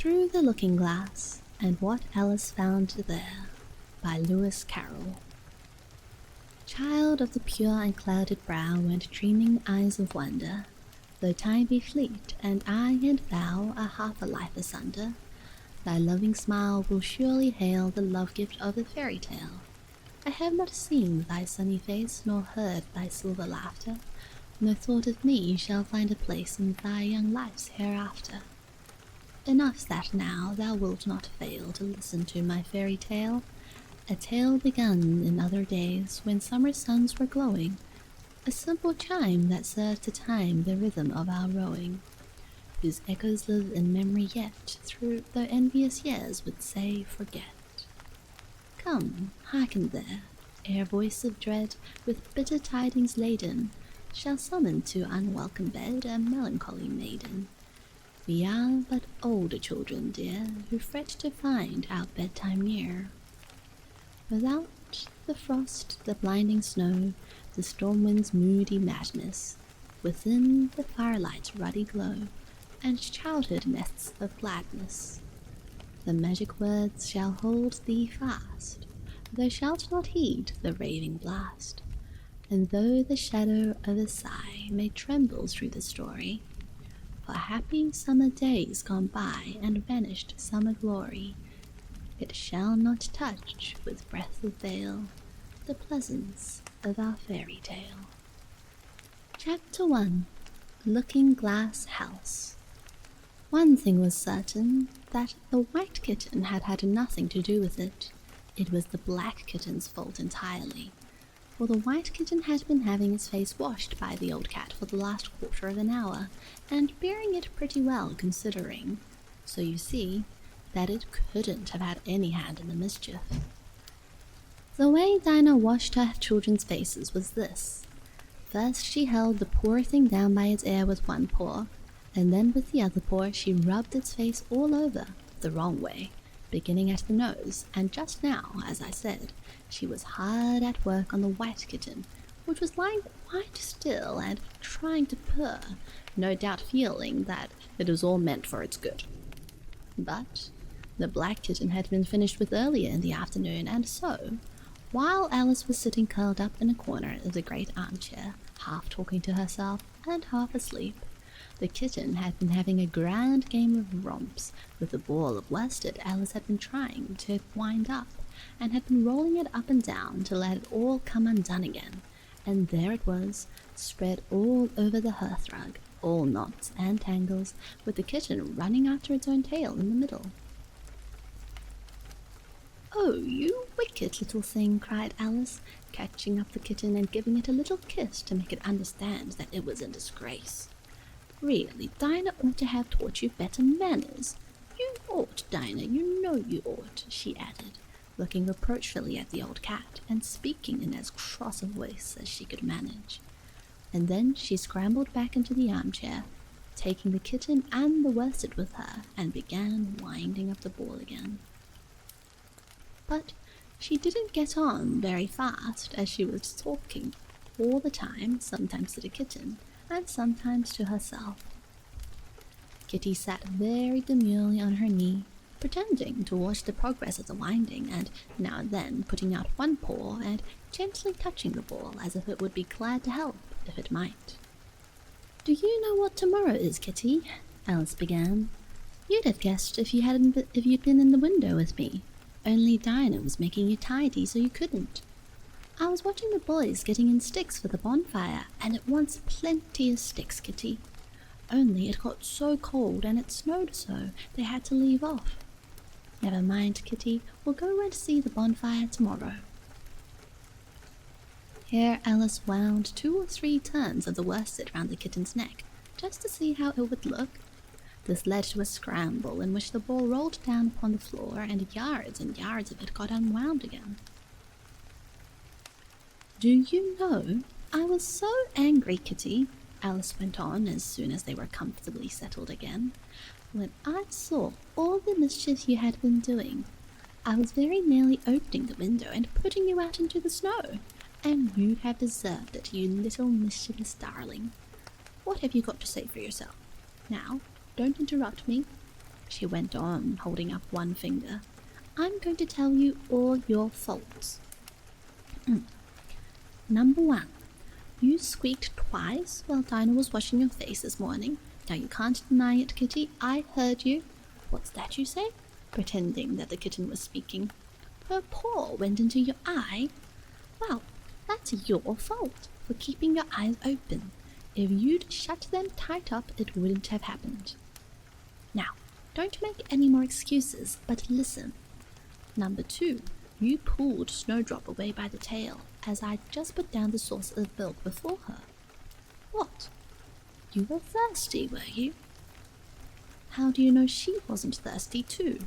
Through the Looking Glass, and What Alice Found There, by Lewis Carroll. Child of the pure unclouded brow and dreaming eyes of wonder, though time be fleet, and I and thou are half a life asunder, thy loving smile will surely hail the love-gift of a fairy tale. I have not seen thy sunny face, nor heard thy silver laughter, no thought of me shall find a place in thy young life's hereafter. Enough that now thou wilt not fail to listen to my fairy tale, a tale begun in other days when summer suns were glowing, a simple chime that served to time the rhythm of our rowing, whose echoes live in memory yet, through though envious years would say forget. Come, hearken there, ere voice of dread, with bitter tidings laden, shall summon to unwelcome bed a melancholy maiden. We are but older children, dear, who fret to find our bedtime near. Without, the frost, the blinding snow, the storm wind's moody madness, within, the firelight's ruddy glow, and childhood nests of gladness. The magic words shall hold thee fast, thou shalt not heed the raving blast, and though the shadow of a sigh may tremble through the story, for happy summer days gone by and vanished summer glory, it shall not touch with breath of veil the pleasance of our fairy tale. Chapter 1. Looking Glass House. One thing was certain, that the white kitten had had nothing to do with it. It was the black kitten's fault entirely, for the white kitten had been having its face washed by the old cat for the last quarter of an hour, and bearing it pretty well considering, so you see that it couldn't have had any hand in the mischief. The way Dinah washed her children's faces was this. First she held the poor thing down by its ear with one paw, and then with the other paw she rubbed its face all over, the wrong way, beginning at the nose, and just now, as I said, she was hard at work on the white kitten, which was lying quite still and trying to purr, no doubt feeling that it was all meant for its good. But the black kitten had been finished with earlier in the afternoon, and so, while Alice was sitting curled up in a corner of the great armchair, half talking to herself and half asleep, the kitten had been having a grand game of romps with the ball of worsted Alice had been trying to wind up, and had been rolling it up and down to let it all come undone again, and there it was, spread all over the hearthrug, all knots and tangles, with the kitten running after its own tail in the middle. "Oh, you wicked little thing," cried Alice, catching up the kitten and giving it a little kiss to make it understand that it was in disgrace. "Really, Dinah ought to have taught you better manners. You ought, Dinah, you know you ought," she added, looking reproachfully at the old cat, and speaking in as cross a voice as she could manage. And then she scrambled back into the armchair, taking the kitten and the worsted with her, and began winding up the ball again. But she didn't get on very fast, as she was talking all the time, sometimes to the kitten, and sometimes to herself. Kitty sat very demurely on her knee, pretending to watch the progress of the winding, and now and then putting out one paw and gently touching the ball as if it would be glad to help if it might. "Do you know what tomorrow is, Kitty?" Alice began. "You'd have guessed if you'd been in the window with me, only Dinah was making you tidy so you couldn't. I was watching the boys getting in sticks for the bonfire, and it wants plenty of sticks, Kitty. Only it got so cold and it snowed so they had to leave off. Never mind, Kitty, we'll go and see the bonfire tomorrow." Here Alice wound 2 or 3 turns of the worsted round the kitten's neck, just to see how it would look. This led to a scramble in which the ball rolled down upon the floor, and yards of it got unwound again. "Do you know, I was so angry, Kitty," Alice went on as soon as they were comfortably settled again, "when I saw all the mischief you had been doing. I was very nearly opening the window and putting you out into the snow, and you'd have deserved it, you little mischievous darling. What have you got to say for yourself? Now, don't interrupt me." she went on, holding up one finger. I'm going to tell you all your faults. Number 1. You squeaked twice while Dinah was washing your face this morning. Now you can't deny it, Kitty. I heard you. What's that you say? Pretending that the kitten was speaking. Her paw went into your eye? Well, that's your fault for keeping your eyes open. If you'd shut them tight up, it wouldn't have happened. Now, don't make any more excuses, but listen. Number 2. You pulled Snowdrop away by the tail, as I'd just put down the saucer of milk before her. What? You were thirsty, were you? How do you know she wasn't thirsty too?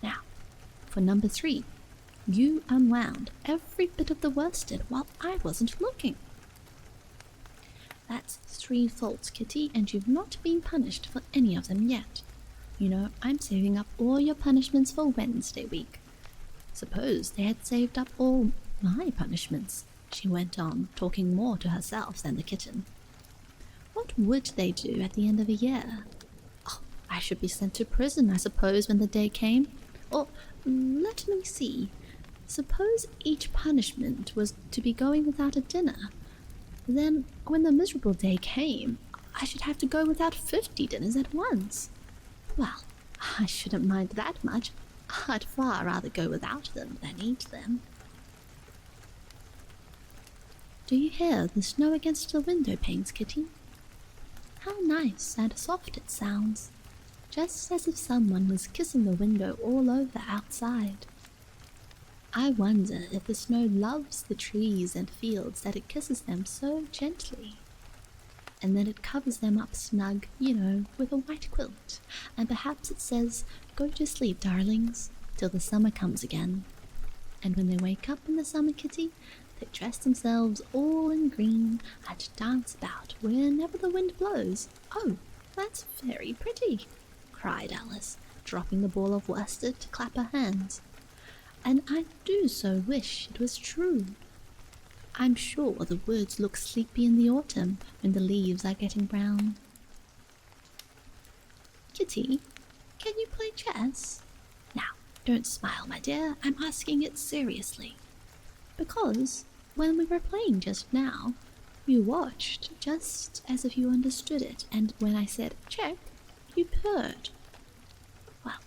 Now, for number 3. You unwound every bit of the worsted while I wasn't looking. That's 3 faults, Kitty, and you've not been punished for any of them yet. You know, I'm saving up all your punishments for Wednesday week. Suppose they had saved up all my punishments, she went on, talking more to herself than the kitten. What would they do at the end of a year? Oh, I should be sent to prison, I suppose, when the day came. Or, let me see. Suppose each punishment was to be going without a dinner. Then, when the miserable day came, I should have to go without 50 dinners at once. Well, I shouldn't mind that much. I'd far rather go without them than eat them. Do you hear the snow against the window panes, Kitty? How nice and soft it sounds, just as if someone was kissing the window all over outside. I wonder if the snow loves the trees and fields that it kisses them so gently. And then it covers them up snug, you know, with a white quilt, and perhaps it says, "Go to sleep, darlings, till the summer comes again." And when they wake up in the summer, Kitty, they dress themselves all in green and dance about wherever the wind blows. Oh, that's very pretty, cried Alice, dropping the ball of worsted to clap her hands. And I do so wish it was true. I'm sure the woods look sleepy in the autumn when the leaves are getting brown. Kitty, can you play chess? Now, don't smile, my dear. I'm asking it seriously. Because when we were playing just now, you watched just as if you understood it, and when I said check, you purred. Well,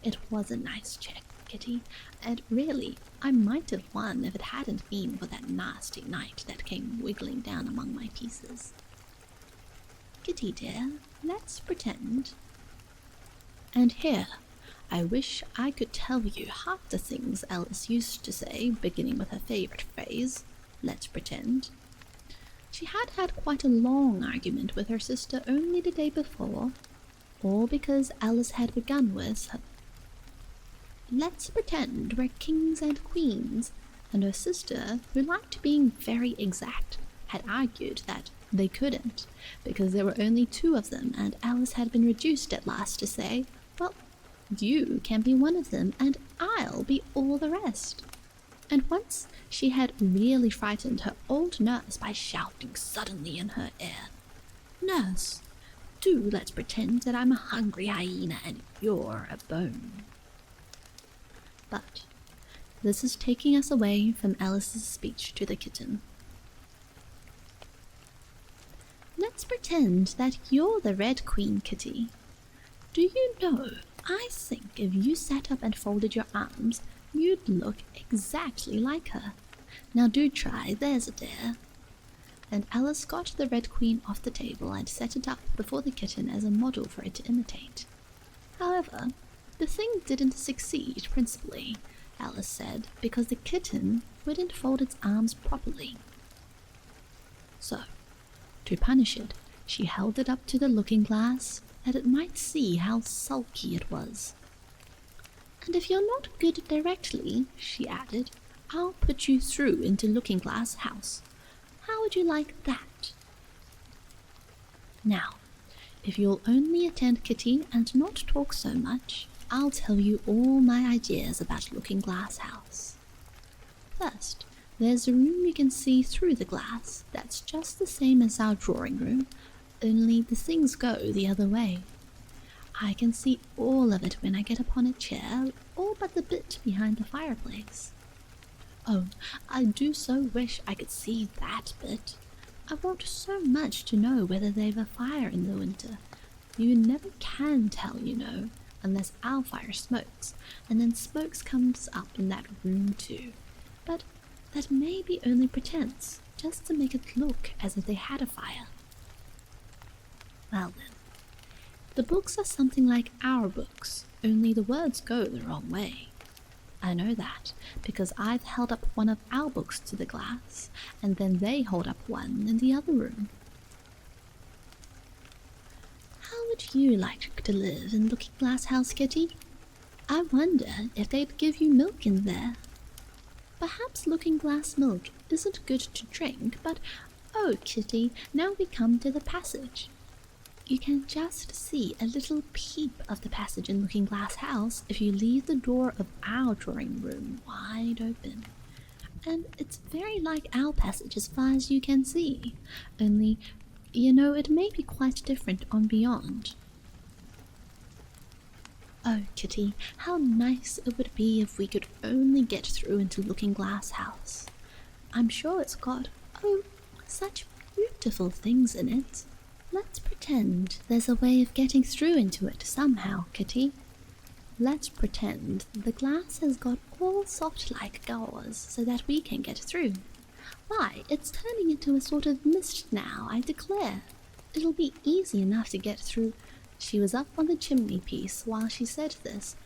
it was a nice check, Kitty, and really, I might have won if it hadn't been for that nasty knight that came wiggling down among my pieces. Kitty dear, let's pretend. And here, I wish I could tell you half the things Alice used to say, beginning with her favourite phrase, let's pretend. She had had quite a long argument with her sister only the day before, all because Alice had begun with her let's pretend we're kings and queens, and her sister, who liked being very exact, had argued that they couldn't, because there were only 2 of them, and Alice had been reduced at last to say, well, you can be one of them, and I'll be all the rest. And once she had really frightened her old nurse by shouting suddenly in her ear, "Nurse, do let's pretend that I'm a hungry hyena and you're a bone." But this is taking us away from Alice's speech to the kitten. Let's pretend that you're the Red Queen, Kitty. Do you know, I think if you sat up and folded your arms, you'd look exactly like her. Now do try, there's a dear. And Alice got the Red Queen off the table and set it up before the kitten as a model for it to imitate. However, the thing didn't succeed principally, Alice said, because the kitten wouldn't fold its arms properly. So, to punish it, she held it up to the looking-glass that it might see how sulky it was. And if you're not good directly, she added, I'll put you through into Looking-Glass House. How would you like that? Now, if you'll only attend, Kitty, and not talk so much, I'll tell you all my ideas about Looking-Glass House. First, there's a room you can see through the glass that's just the same as our drawing room, only the things go the other way. I can see all of it when I get upon a chair, all but the bit behind the fireplace. Oh, I do so wish I could see that bit. I want so much to know whether they've a fire in the winter. You never can tell, you know, unless our fire smokes, and then smokes comes up in that room too. But that may be only pretense, just to make it look as if they had a fire. Well then, the books are something like our books, only the words go the wrong way. I know that, because I've held up one of our books to the glass, and then they hold up one in the other room. How would you like to live in Looking Glass House, Kitty? I wonder if they'd give you milk in there. Perhaps Looking Glass milk isn't good to drink, but oh, Kitty, now we come to the passage. You can just see a little peep of the passage in Looking Glass House if you leave the door of our drawing room wide open. And it's very like our passage as far as you can see, only, you know, it may be quite different on beyond. Oh, Kitty, how nice it would be if we could only get through into Looking Glass House. I'm sure it's got, oh, such beautiful things in it. Let's pretend there's a way of getting through into it somehow, Kitty. Let's pretend the glass has got all soft-like doors so that we can get through. Why, it's turning into a sort of mist now, I declare. It'll be easy enough to get through. She was up on the chimney piece while she said this,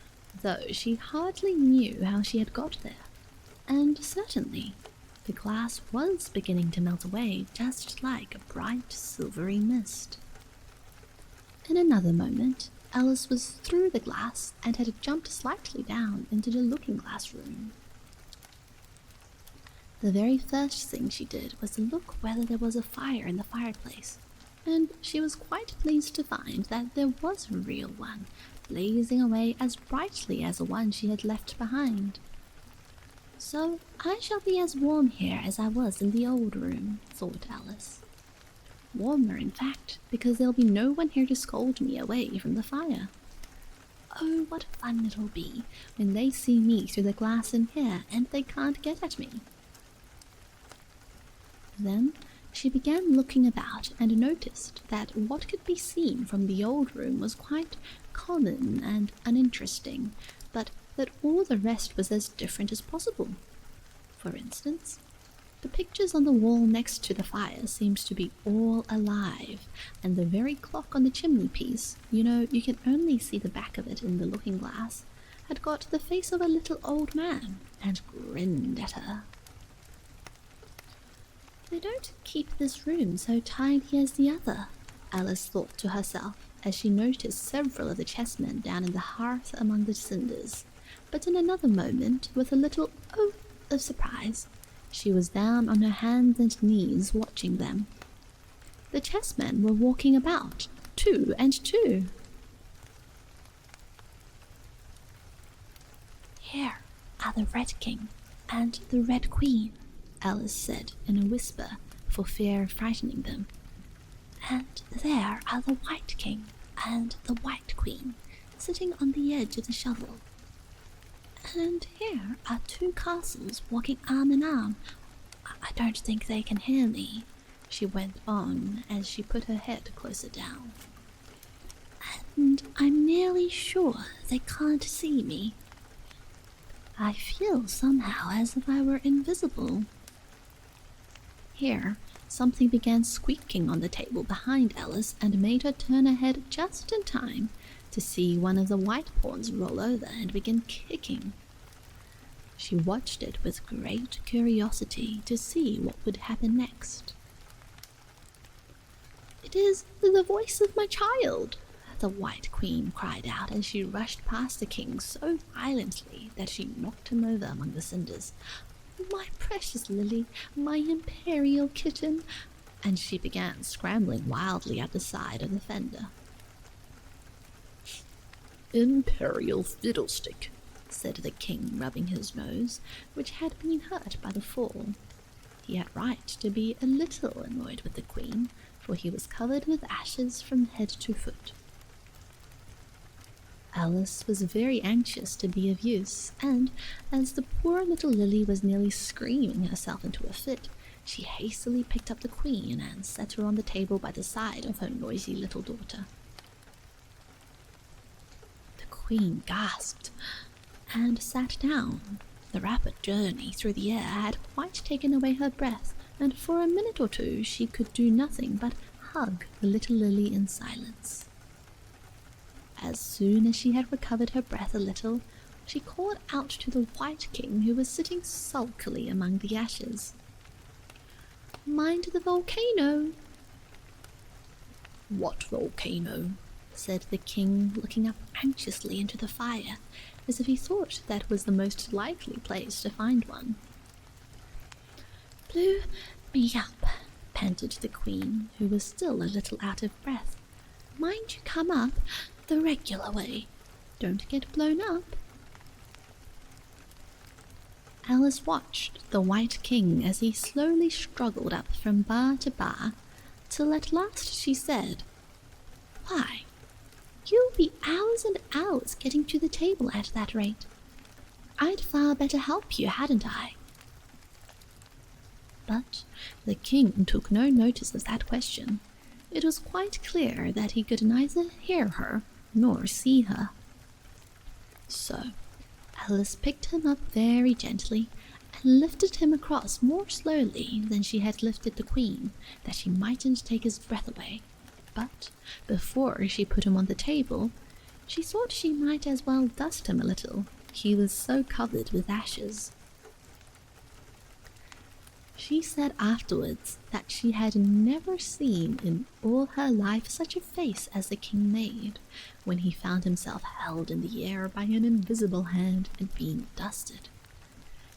though she hardly knew how she had got there. And certainly, the glass was beginning to melt away just like a bright silvery mist. In another moment, Alice was through the glass and had jumped slightly down into the looking-glass room. The very first thing she did was to look whether there was a fire in the fireplace, and she was quite pleased to find that there was a real one, blazing away as brightly as the one she had left behind. So I shall be as warm here as I was in the old room, thought Alice. Warmer, in fact, because there'll be no one here to scold me away from the fire. Oh, what fun it'll be when they see me through the glass in here and they can't get at me. Then she began looking about and noticed that what could be seen from the old room was quite common and uninteresting, but that all the rest was as different as possible. For instance, the pictures on the wall next to the fire seemed to be all alive, and the very clock on the chimney piece, you know, you can only see the back of it in the looking glass, had got the face of a little old man, and grinned at her. They don't keep this room so tidy as the other, Alice thought to herself, as she noticed several of the chessmen down in the hearth among the cinders. But in another moment, with a little "oh" of surprise, she was down on her hands and knees watching them. The chessmen were walking about, 2 and 2. Here are the Red King and the Red Queen, Alice said in a whisper for fear of frightening them. And there are the White King and the White Queen, sitting on the edge of the shovel. And here are 2 castles walking arm in arm. I don't think they can hear me, she went on as she put her head closer down. And I'm nearly sure they can't see me. I feel somehow as if I were invisible. Here, something began squeaking on the table behind Alice and made her turn her head just in time to see one of the white pawns roll over and begin kicking. She watched it with great curiosity to see what would happen next. It is the voice of my child, the White Queen cried out as she rushed past the king so violently that she knocked him over among the cinders. My precious Lily, my imperial kitten, and she began scrambling wildly at the side of the fender. Imperial fiddlestick, said the king, rubbing his nose, which had been hurt by the fall. He had right to be a little annoyed with the queen, for he was covered with ashes from head to foot. Alice was very anxious to be of use, and as the poor little Lily was nearly screaming herself into a fit, she hastily picked up the queen and set her on the table by the side of her noisy little daughter. The queen gasped and sat down. The rapid journey through the air had quite taken away her breath, and for a minute or two she could do nothing but hug the little Lily in silence. As soon as she had recovered her breath a little, she called out to the White King, who was sitting sulkily among the ashes. "Mind the volcano!" "What volcano?" said the king, looking up anxiously into the fire, as if he thought that was the most likely place to find one. "Blew me up," panted the queen, who was still a little out of breath. "Mind you come up the regular way. Don't get blown up." Alice watched the White King as he slowly struggled up from bar to bar, till at last she said, "Why, you'll be hours and hours getting to the table at that rate. I'd far better help you, hadn't I?" But the king took no notice of that question. It was quite clear that he could neither hear her nor see her. So Alice picked him up very gently and lifted him across more slowly than she had lifted the queen, that she mightn't take his breath away. But before she put him on the table, she thought she might as well dust him a little. He was so covered with ashes. She said afterwards that she had never seen in all her life such a face as the king made when he found himself held in the air by an invisible hand and being dusted.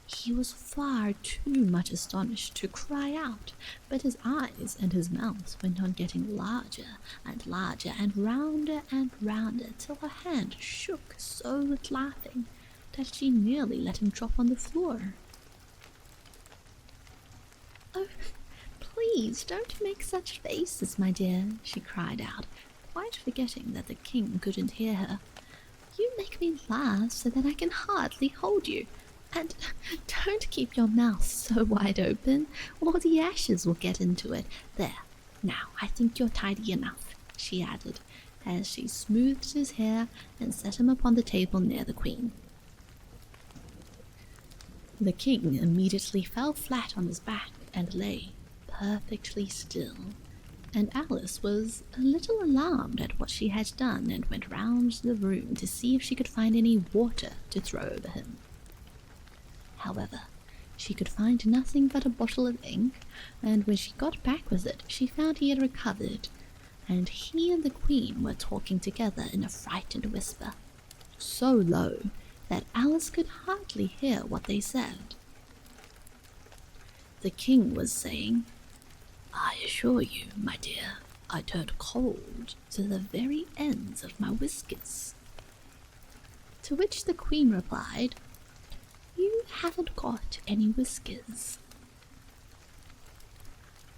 He was far too much astonished to cry out, but his eyes and his mouth went on getting larger and larger and rounder till her hand shook so with laughing that she nearly let him drop on the floor. "Oh, please don't make such faces, my dear," she cried out, quite forgetting that the king couldn't hear her. "You make me laugh so that I can hardly hold you. And don't keep your mouth so wide open, or the ashes will get into it. There, now I think you're tidy enough," she added, as she smoothed his hair and set him upon the table near the queen. The king immediately fell flat on his back and lay perfectly still, and Alice was a little alarmed at what she had done and went round the room to see if she could find any water to throw over him. However, she could find nothing but a bottle of ink, and when she got back with it, she found he had recovered, and he and the queen were talking together in a frightened whisper, so low that Alice could hardly hear what they said. The king was saying, "I assure you, my dear, I turned cold to the very ends of my whiskers." To which the queen replied, "You haven't got any whiskers."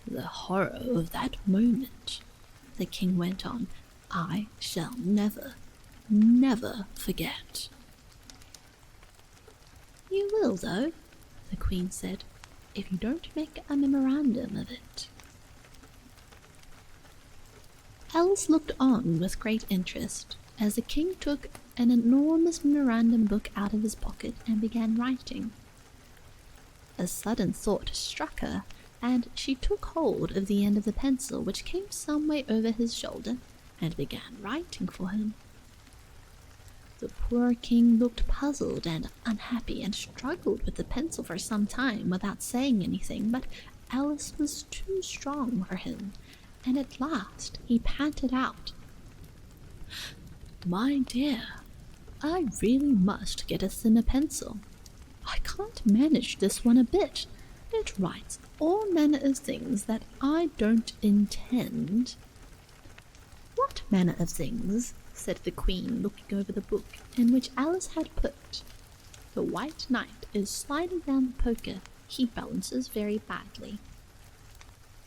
"The horror of that moment," the king went on, "I shall never, never forget." "You will, though," the queen said, "if you don't make a memorandum of it." Alice looked on with great interest as the king took an enormous memorandum book out of his pocket and began writing. A sudden thought struck her, and she took hold of the end of the pencil, which came some way over his shoulder, and began writing for him. The poor king looked puzzled and unhappy, and struggled with the pencil for some time without saying anything, but Alice was too strong for him, and at last he panted out, "My dear, I really must get a thinner pencil. I can't manage this one a bit. It writes all manner of things that I don't intend." "What manner of things?" said the queen, looking over the book in which Alice had put, "The White Knight is sliding down the poker. He balances very badly."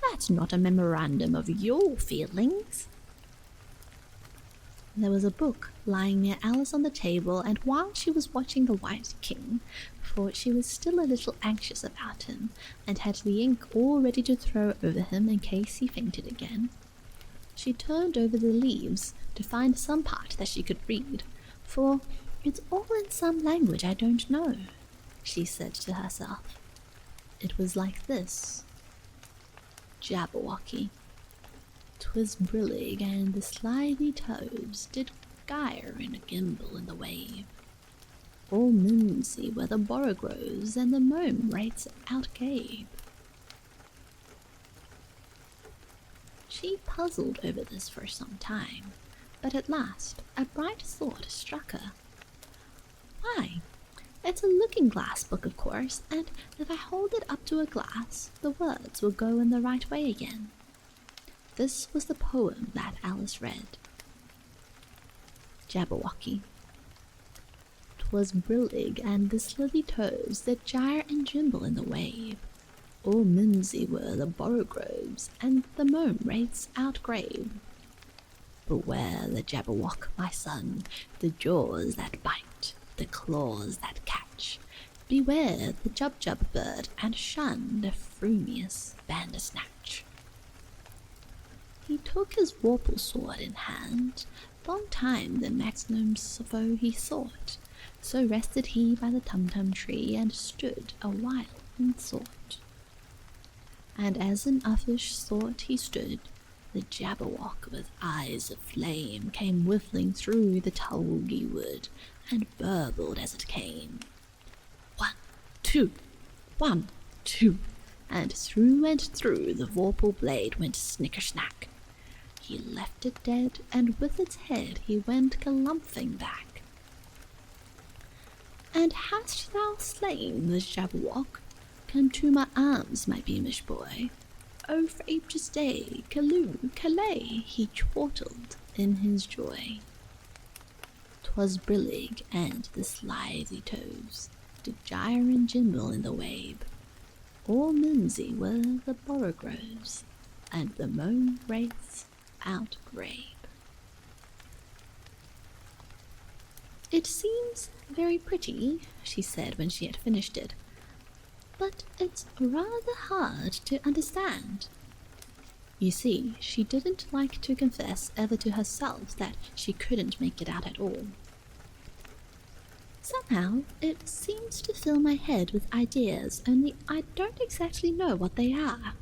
"That's not a memorandum of your feelings." There was a book lying near Alice on the table, and while she was watching the White King, for she was still a little anxious about him, and had the ink all ready to throw over him in case he fainted again, she turned over the leaves to find some part that she could read, for it's all in some language I don't know, she said to herself. It was like this. ябᴏᴏᴏ. 'Twas brillig, and the slithy toves did gyre in a gimble in the wave. All mimsy were the borogoves, and the mome rates outgabe. She puzzled over this for some time, but at last a bright thought struck her. Why, it's a looking-glass book, of course, and if I hold it up to a glass, the words will go in the right way again. This was the poem that Alice read. ябᴏᴏ. 'Twas brillig, and the slithy toves that gyre and gimble in the wave. All mimsy were the borogoves, and the mome rates outgrave. Beware the ябᴏᴏ, my son, the jaws that bite, the claws that catch. Beware the ʟᴏᴏ bird, and shun the frumious bandersnatch. He took his vorpal sword in hand, long time the maximum's foe he sought, so rested he by the tumtum tree, and stood a while in thought. And as in uffish thought he stood, the ябᴏᴏ with eyes of flame came whiffling through the tulgey wood, and burbled as it came. 1, 2, 1, 2, and through the vorpal blade went snicker-snack. He left it dead, and with its head he went galumphing back. And hast thou slain the ябᴏᴏ? Come to my arms, my beamish boy. O frabjous day, calloo, callay, he chortled in his joy. 'Twas brillig, and the slithy toves did gyre and gimble in the wave. All mimsy were the borogoves, and the mome rates outgrabe. It seems very pretty, she said when she had finished it, but it's rather hard to understand. You see, she didn't like to confess ever to herself that she couldn't make it out at all. Somehow, it seems to fill my head with ideas, only I don't exactly know what they are.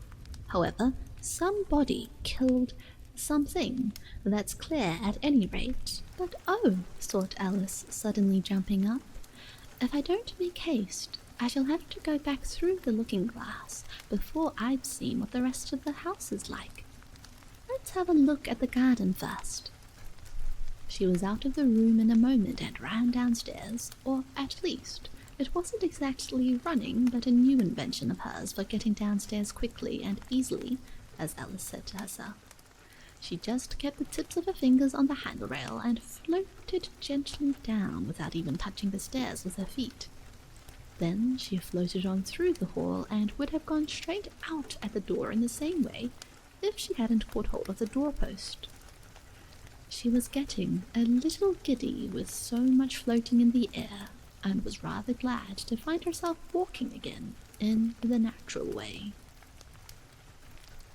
However, somebody killed something, that's clear at any rate. But oh, thought Alice, suddenly jumping up, if I don't make haste, I shall have to go back through the looking-glass before I've seen what the rest of the house is like. Let's have a look at the garden first. She was out of the room in a moment and ran downstairs, or at least, it wasn't exactly running, but a new invention of hers for getting downstairs quickly and easily, as Alice said to herself. She just kept the tips of her fingers on the handrail and floated gently down without even touching the stairs with her feet. Then she floated on through the hall and would have gone straight out at the door in the same way if she hadn't caught hold of the doorpost. She was getting a little giddy with so much floating in the air, and was rather glad to find herself walking again in the natural way.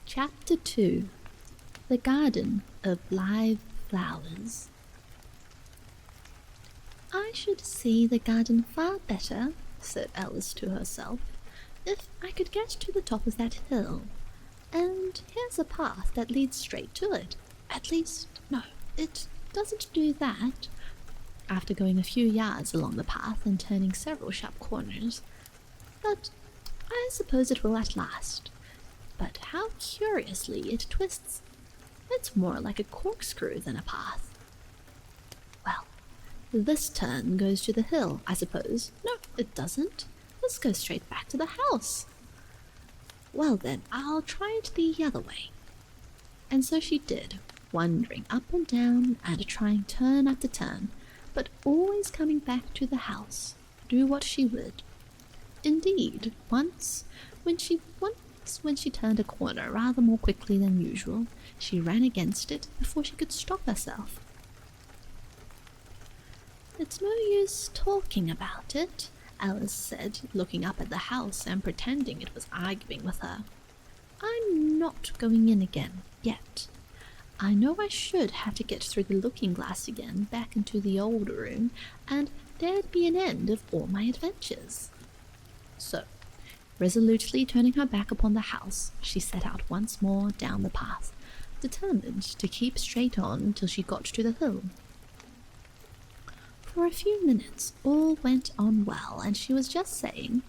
Chapter 2. The Garden of Live Flowers. I should see the garden far better, said Alice to herself, if I could get to the top of that hill. And here's a path that leads straight to it. At least, no, it doesn't do that. After going a few yards along the path and turning several sharp corners. But I suppose it will at last. But how curiously it twists. It's more like a corkscrew than a path. Well, this turn goes to the hill, I suppose. No, it doesn't. This goes straight back to the house. Well then, I'll try it the other way. And so she did, wandering up and down and trying turn after turn, but always coming back to the house, do what she would. Indeed, once when she turned a corner rather more quickly than usual, she ran against it before she could stop herself. It's no use talking about it, Alice said, looking up at the house and pretending it was arguing with her. I'm not going in again, yet. I know I should have to get through the looking glass again back into the old room, and there'd be an end of all my adventures. So, resolutely turning her back upon the house, she set out once more down the path, determined to keep straight on till she got to the hill. For a few minutes all went on well, and she was just saying,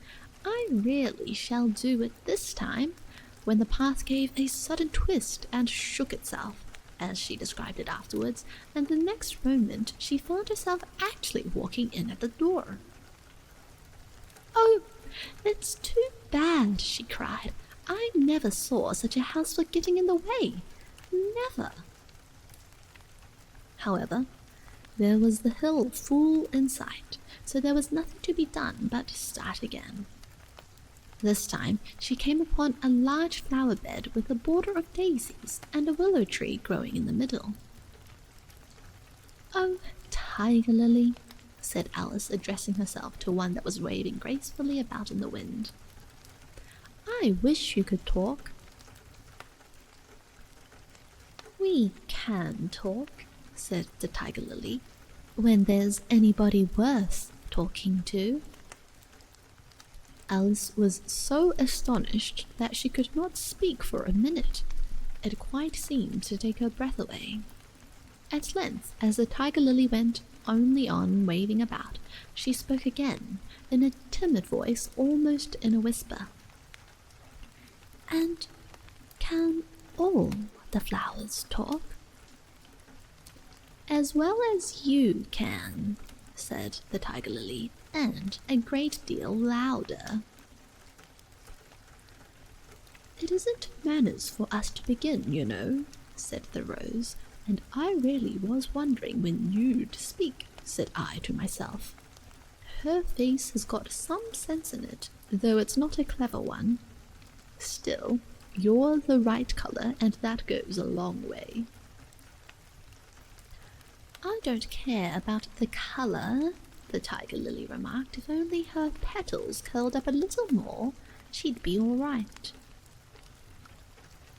I really shall do it this time, when the path gave a sudden twist and shook itself, as she described it afterwards, and the next moment she found herself actually walking in at the door. Oh, it's too bad, she cried. I never saw such a house for getting in the way. Never. However, there was the hill full in sight, so there was nothing to be done but start again. This time she came upon a large flower bed with a border of daisies and a willow tree growing in the middle. Oh, Tiger Lily, said Alice, addressing herself to one that was waving gracefully about in the wind. I wish you could talk. We can talk, said the Tiger Lily, when there's anybody worth talking to. Alice was so astonished that she could not speak for a minute. It quite seemed to take her breath away. At length, as the Tiger Lily went only on waving about, she spoke again, in a timid voice, almost in a whisper. And can all the flowers talk? As well as you can, said the Tiger Lily, and a great deal louder. It isn't manners for us to begin, you know, said the Rose, and I really was wondering when you'd speak, said I to myself. Her face has got some sense in it, though it's not a clever one. Still, you're the right colour, and that goes a long way. I don't care about the colour, the Tiger Lily remarked. If only her petals curled up a little more, she'd be all right.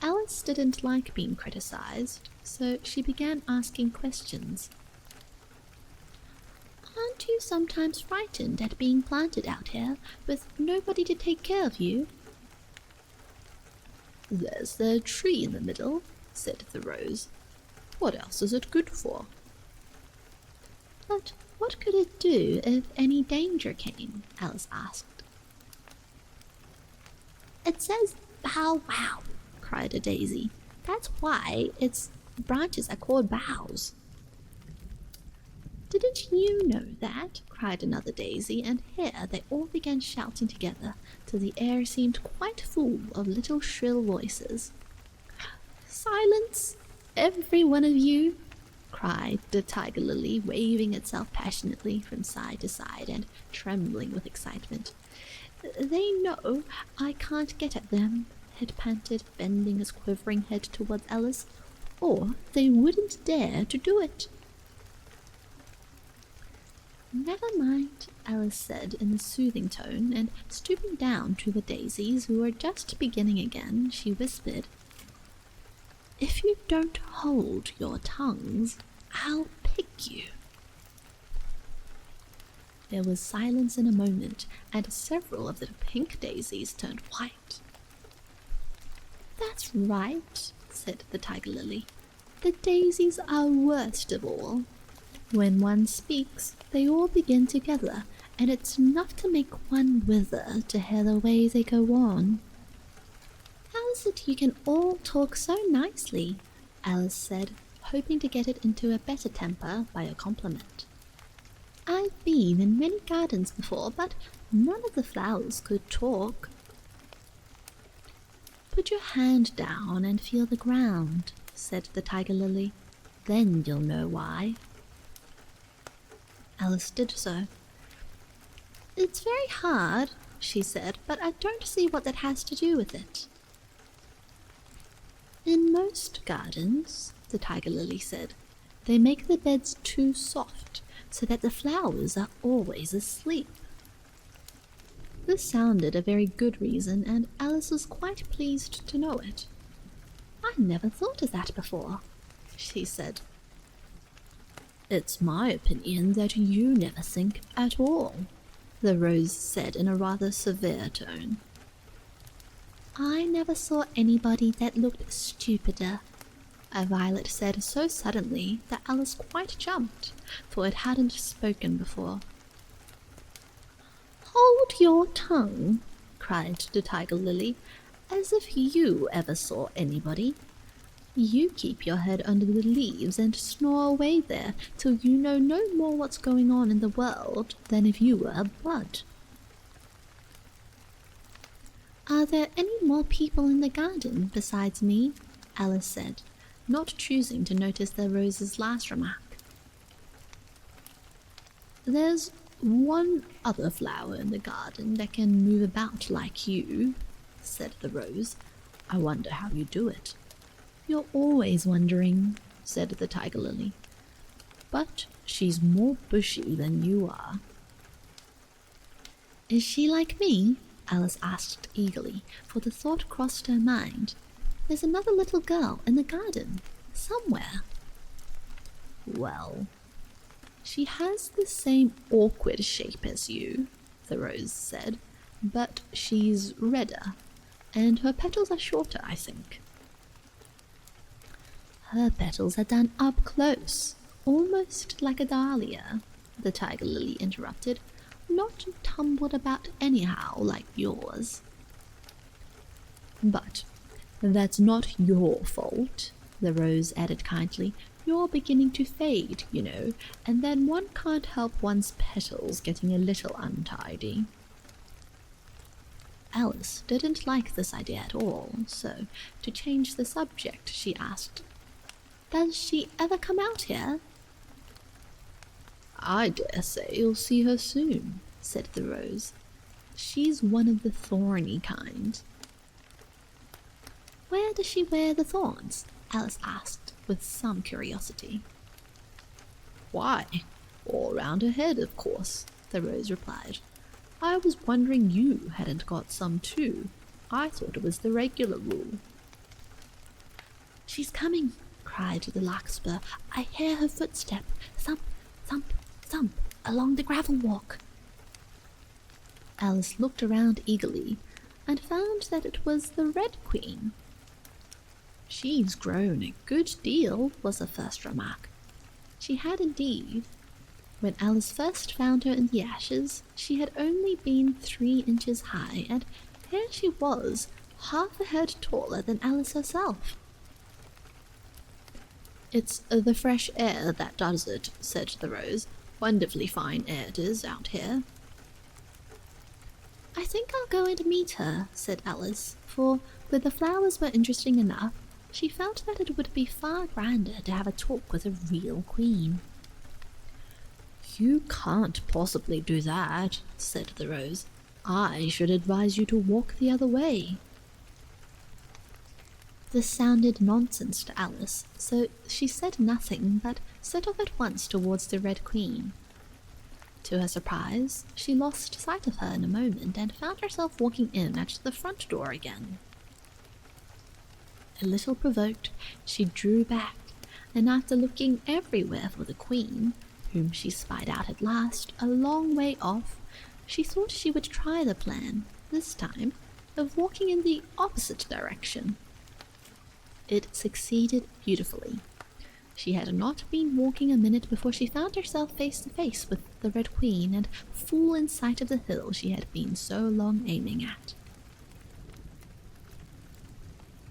Alice didn't like being criticized, so she began asking questions. Aren't you sometimes frightened at being planted out here, with nobody to take care of you? There's the tree in the middle, said the Rose. What else is it good for? But what could it do if any danger came? Alice asked. It says bow wow, cried a daisy. That's why its branches are called boughs. Didn't you know that? Cried another daisy, and here they all began shouting together, till the air seemed quite full of little shrill voices. Silence, every one of you, cried the Tiger Lily, waving itself passionately from side to side and trembling with excitement. They know I can't get at them, it panted, bending his quivering head towards Alice, or they wouldn't dare to do it. Never mind, Alice said in a soothing tone, and stooping down to the daisies, who were just beginning again, she whispered, If you don't hold your tongues, I'll pick you. There was silence in a moment, and several of the pink daisies turned white. That's right, said the Tiger Lily. The daisies are worst of all. When one speaks, they all begin together, and it's enough to make one wither to hear the way they go on. How is it you can all talk so nicely? Alice said, hoping to get it into a better temper by a compliment. I've been in many gardens before, but none of the flowers could talk. Put your hand down and feel the ground, said the Tiger Lily. Then you'll know why. Alice did so. It's very hard, she said, but I don't see what that has to do with it. In most gardens, the Tiger Lily said, they make the beds too soft, so that the flowers are always asleep. This sounded a very good reason, and Alice was quite pleased to know it. "I never thought of that before," she said. "It's my opinion that you never think at all," the rose said in a rather severe tone. "I never saw anybody that looked stupider," a violet said so suddenly that Alice quite jumped, for it hadn't spoken before. "Hold your tongue," cried the tiger lily, "as if you ever saw anybody. You keep your head under the leaves and snore away there till you know no more what's going on in the world than if you were a bud." "Are there any more people in the garden besides me?" Alice said, not choosing to notice the rose's last remark. "There's one other flower in the garden that can move about like you," said the rose. "I wonder how you do it." "You're always wondering," said the tiger lily. "But she's more bushy than you are." "Is she like me?" Alice asked eagerly, for the thought crossed her mind. "There's another little girl in the garden, somewhere." "Well, she has the same awkward shape as you," the rose said, "but she's redder, and her petals are shorter, I think." "Her petals are done up close, almost like a dahlia," the tiger lily interrupted, "not tumbled about anyhow like yours." "But that's not your fault," the rose added kindly. "You're beginning to fade, you know, and then one can't help one's petals getting a little untidy." Alice didn't like this idea at all, so, to change the subject, she asked, "Does she ever come out here?" "I dare say you'll see her soon," said the rose. "She's one of the thorny kind." "Where does she wear the thorns?" Alice asked, with some curiosity. "Why, all round her head, of course," the rose replied. "I was wondering you hadn't got some too. I thought it was the regular rule." "She's coming," cried the larkspur. "I hear her footstep, thump, thump, thump, along the gravel walk." Alice looked around eagerly, and found that it was the Red Queen. "She's grown a good deal," was her first remark. She had indeed. When Alice first found her in the ashes, she had only been 3 inches high, and here she was, half a head taller than Alice herself. "It's the fresh air that does it," said the rose. "Wonderfully fine air it is out here." "I think I'll go and meet her," said Alice, for, though the flowers were interesting enough, she felt that it would be far grander to have a talk with a real queen. "You can't possibly do that," said the rose. "I should advise you to walk the other way." This sounded nonsense to Alice, so she said nothing but set off at once towards the Red Queen. To her surprise, she lost sight of her in a moment and found herself walking in at the front door again. A little provoked, she drew back, and after looking everywhere for the Queen, whom she spied out at last a long way off, she thought she would try the plan, this time, of walking in the opposite direction. It succeeded beautifully. She had not been walking a minute before she found herself face to face with the Red Queen and full in sight of the hill she had been so long aiming at.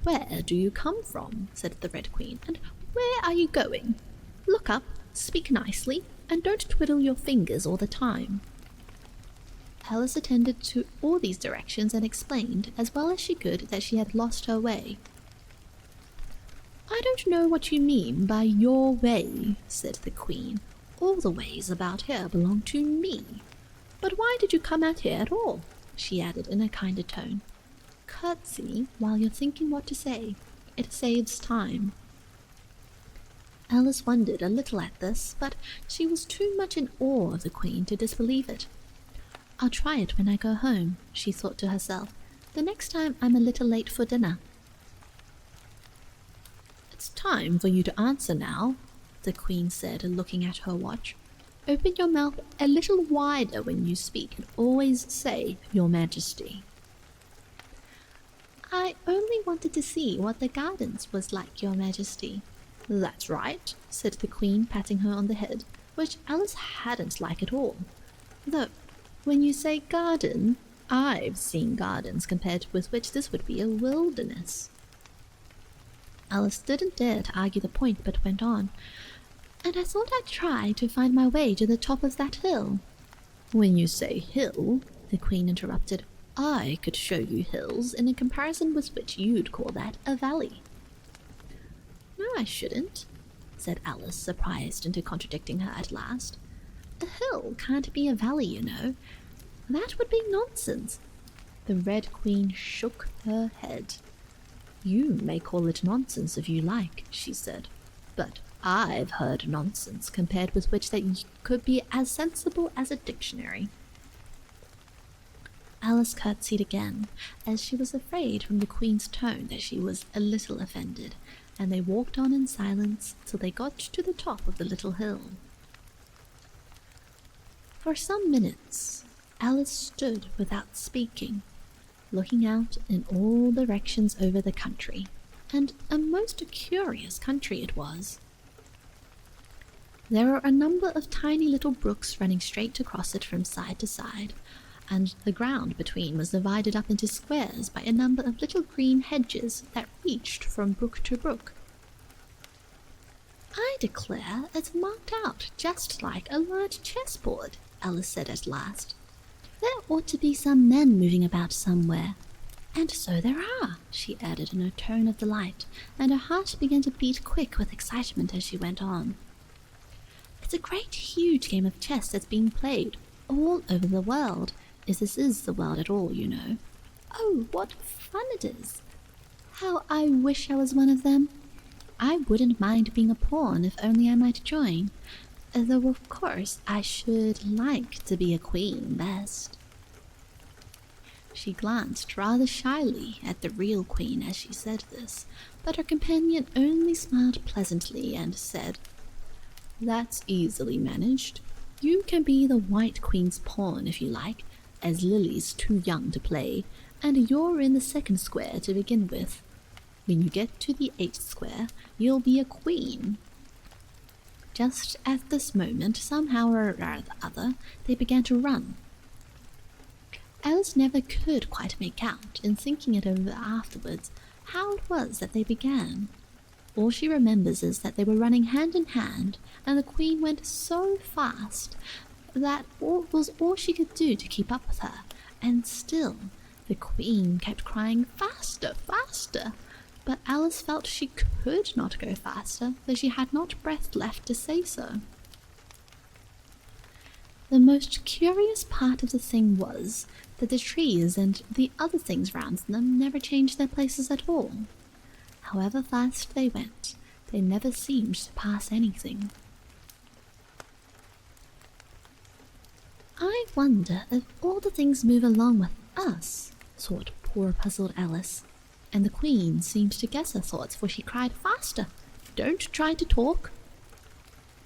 "Where do you come from?" said the Red Queen, "and where are you going? Look up, speak nicely, and don't twiddle your fingers all the time." Alice attended to all these directions and explained, as well as she could, that she had lost her way. "I don't know what you mean by your way," said the Queen. "All the ways about here belong to me. But why did you come out here at all?" she added in a kinder tone. "Curtsy while you're thinking what to say. It saves time." Alice wondered a little at this, but she was too much in awe of the Queen to disbelieve it. "I'll try it when I go home," she thought to herself, "the next time I'm a little late for dinner." "It's time for you to answer now," the Queen said, looking at her watch. "Open your mouth a little wider when you speak, and always say, 'Your Majesty.'" "I only wanted to see what the gardens was like, Your Majesty." "That's right," said the Queen, patting her on the head, which Alice hadn't liked at all. "Though, when you say garden, I've seen gardens compared with which this would be a wilderness." Alice didn't dare to argue the point, but went on, "And I thought I'd try to find my way to the top of that hill." "When you say hill," the Queen interrupted, "I could show you hills in a comparison with which you'd call that a valley." "No, I shouldn't," said Alice, surprised into contradicting her at last. "A hill can't be a valley, you know. That would be nonsense." The Red Queen shook her head. "You may call it nonsense if you like," she said, "but I've heard nonsense compared with which that could be as sensible as a dictionary." Alice curtsied again, as she was afraid from the Queen's tone that she was a little offended, and they walked on in silence till they got to the top of the little hill. For some minutes, Alice stood without speaking, looking out in all directions over the country, and a most curious country it was. There were a number of tiny little brooks running straight across it from side to side, and the ground between was divided up into squares by a number of little green hedges that reached from brook to brook. "I declare it's marked out just like a large chessboard," Alice said at last. "There ought to be some men moving about somewhere. And so there are," she added in a tone of delight, and her heart began to beat quick with excitement as she went on. "It's a great huge game of chess that's being played all over the world, if this is the world at all, you know. Oh, what fun it is! How I wish I was one of them. I wouldn't mind being a pawn if only I might join, though of course I should like to be a queen best." She glanced rather shyly at the real Queen as she said this, but her companion only smiled pleasantly and said, "That's easily managed. You can be the White Queen's pawn if you like, as Lily's too young to play, and you're in the second square to begin with. When you get to the 8th square, you'll be a queen." Just at this moment, somehow or other, they began to run. Alice never could quite make out, in thinking it over afterwards, how it was that they began. All she remembers is that they were running hand in hand, and the Queen went so fast that was all she could do to keep up with her, and still the Queen kept crying, "Faster, faster!" But Alice felt she could not go faster, though she had not breath left to say so. The most curious part of the thing was that the trees and the other things round them never changed their places at all. However fast they went, they never seemed to pass anything. "I wonder if all the things move along with us," thought poor puzzled Alice, and the Queen seemed to guess her thoughts, for she cried, "Faster! Don't try to talk!"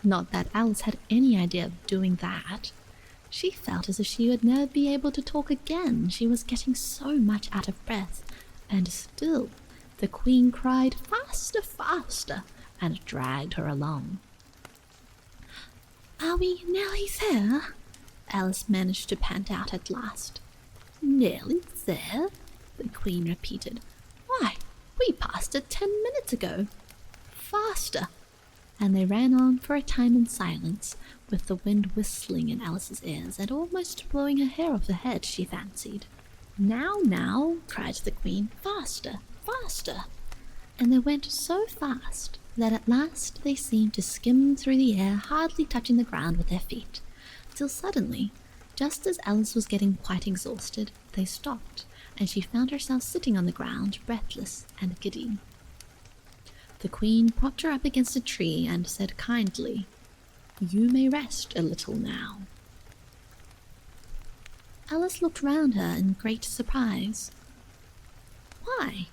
Not that Alice had any idea of doing that. She felt as if she would never be able to talk again, she was getting so much out of breath, and still the Queen cried, "Faster, faster!" and dragged her along. "Are we nearly there?" Alice managed to pant out at last. "Nearly there?" the Queen repeated. "Why, we passed it 10 minutes ago. Faster!" And they ran on for a time in silence, with the wind whistling in Alice's ears and almost blowing her hair off her head, she fancied. "Now, now!" cried the Queen. "Faster, faster!" And they went so fast that at last they seemed to skim through the air, hardly touching the ground with their feet, till suddenly, just as Alice was getting quite exhausted, they stopped, and she found herself sitting on the ground, breathless and giddy. The queen propped her up against a tree and said kindly, "You may rest a little now." Alice looked round her in great surprise. "Why,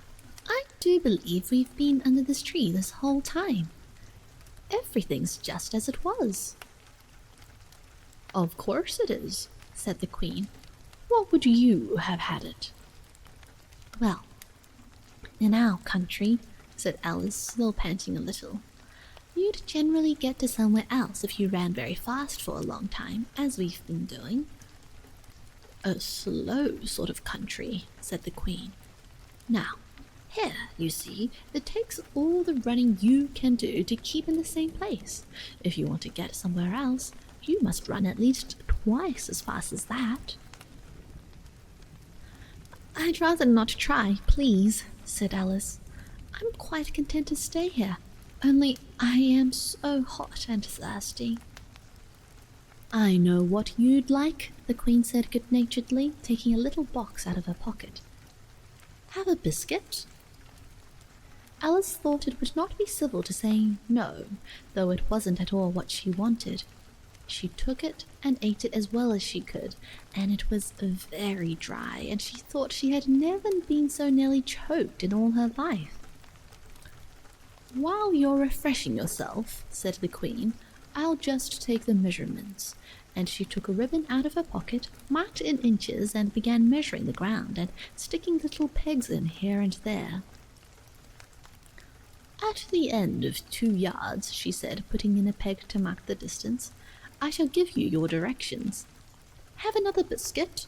I do believe we've been under this tree this whole time. Everything's just as it was." "Of course it is," said the queen. "What would you have had it?" "Well, in our country," said Alice, still panting a little, "you'd generally get to somewhere else if you ran very fast for a long time, as we've been doing." "A slow sort of country," said the queen. "Now, here, you see, it takes all the running you can do to keep in the same place. If you want to get somewhere else, you must run at least twice as fast as that." "I'd rather not try, please," said Alice. "I'm quite content to stay here, only I am so hot and thirsty." "I know what you'd like," the queen said good-naturedly, taking a little box out of her pocket. "Have a biscuit?" Alice thought it would not be civil to say no, though it wasn't at all what she wanted. She took it and ate it as well as she could, and it was very dry, and she thought she had never been so nearly choked in all her life. "While you're refreshing yourself," said the queen, "I'll just take the measurements." And she took a ribbon out of her pocket, marked in inches, and began measuring the ground and sticking little pegs in here and there. "At the end of 2 yards," she said, putting in a peg to mark the distance, "I shall give you your directions. Have another biscuit?"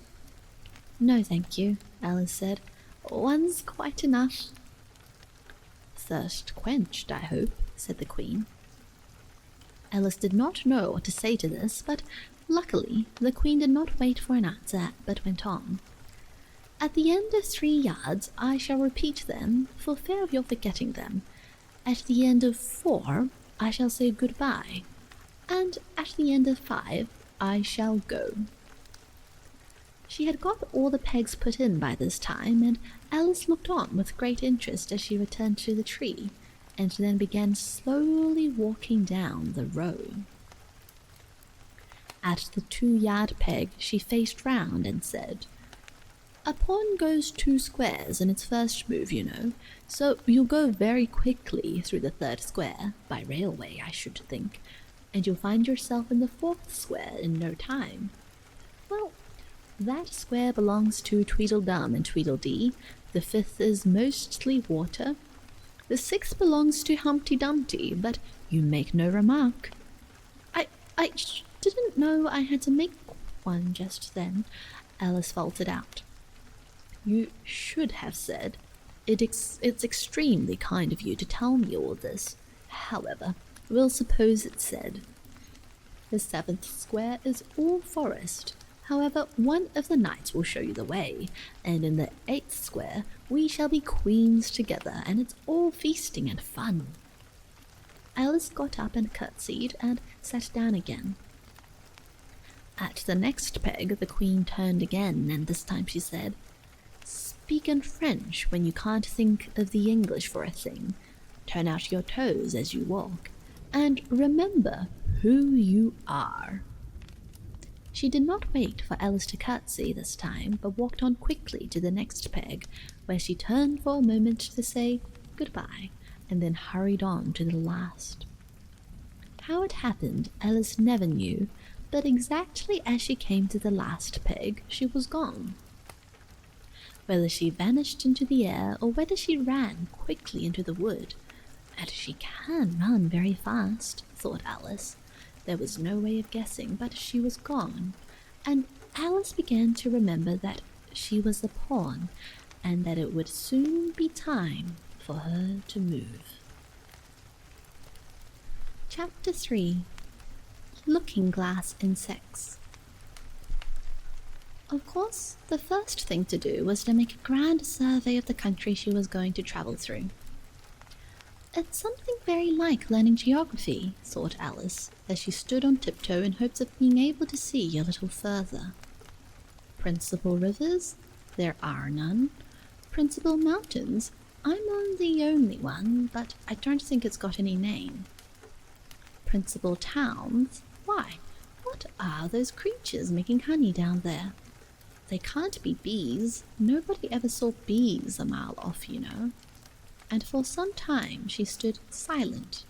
"No, thank you," Alice said. "One's quite enough." "Thirst quenched, I hope," said the queen. Alice did not know what to say to this, but luckily the queen did not wait for an answer, but went on. "At the end of 3 yards I shall repeat them, for fear of your forgetting them. At the end of 4 I shall say goodbye, and at the end of 5 I shall go." She had got all the pegs put in by this time, and Alice looked on with great interest as she returned to the tree, and then began slowly walking down the row. At the 2-yard peg she faced round and said, "A pawn goes 2 squares in its first move, you know, so you'll go very quickly through the 3rd square, by railway, I should think, and you'll find yourself in the 4th square in no time. Well, that square belongs to Tweedledum and Tweedledee, the 5th is mostly water, the 6th belongs to Humpty Dumpty, but you make no remark." I didn't know I had to make one just then," Alice faltered out. "You should have said, it's extremely kind of you to tell me all this. However, we'll suppose it's said. The 7th square is all forest. However, one of the knights will show you the way, and in the 8th square we shall be queens together, and it's all feasting and fun." Alice got up and curtsied, and sat down again. At the next peg the queen turned again, and this time she said, "Speak in French when you can't think of the English for a thing. Turn out your toes as you walk, and remember who you are." She did not wait for Alice to curtsy this time, but walked on quickly to the next peg, where she turned for a moment to say goodbye, and then hurried on to the last. How it happened, Alice never knew, but exactly as she came to the last peg, she was gone. Whether she vanished into the air, or whether she ran quickly into the wood, and she can run very fast, thought Alice. There was no way of guessing, but she was gone, and Alice began to remember that she was a pawn, and that it would soon be time for her to move. Chapter 3. Looking-glass insects. Of course, the first thing to do was to make a grand survey of the country she was going to travel through. It's something very like learning geography, thought Alice, as she stood on tiptoe in hopes of being able to see a little further. Principal rivers? There are none. Principal mountains? I'm on the only one, but I don't think it's got any name. Principal towns? Why, what are those creatures making honey down there? They can't be bees. Nobody ever saw bees a mile off, you know. And for some time she stood silent,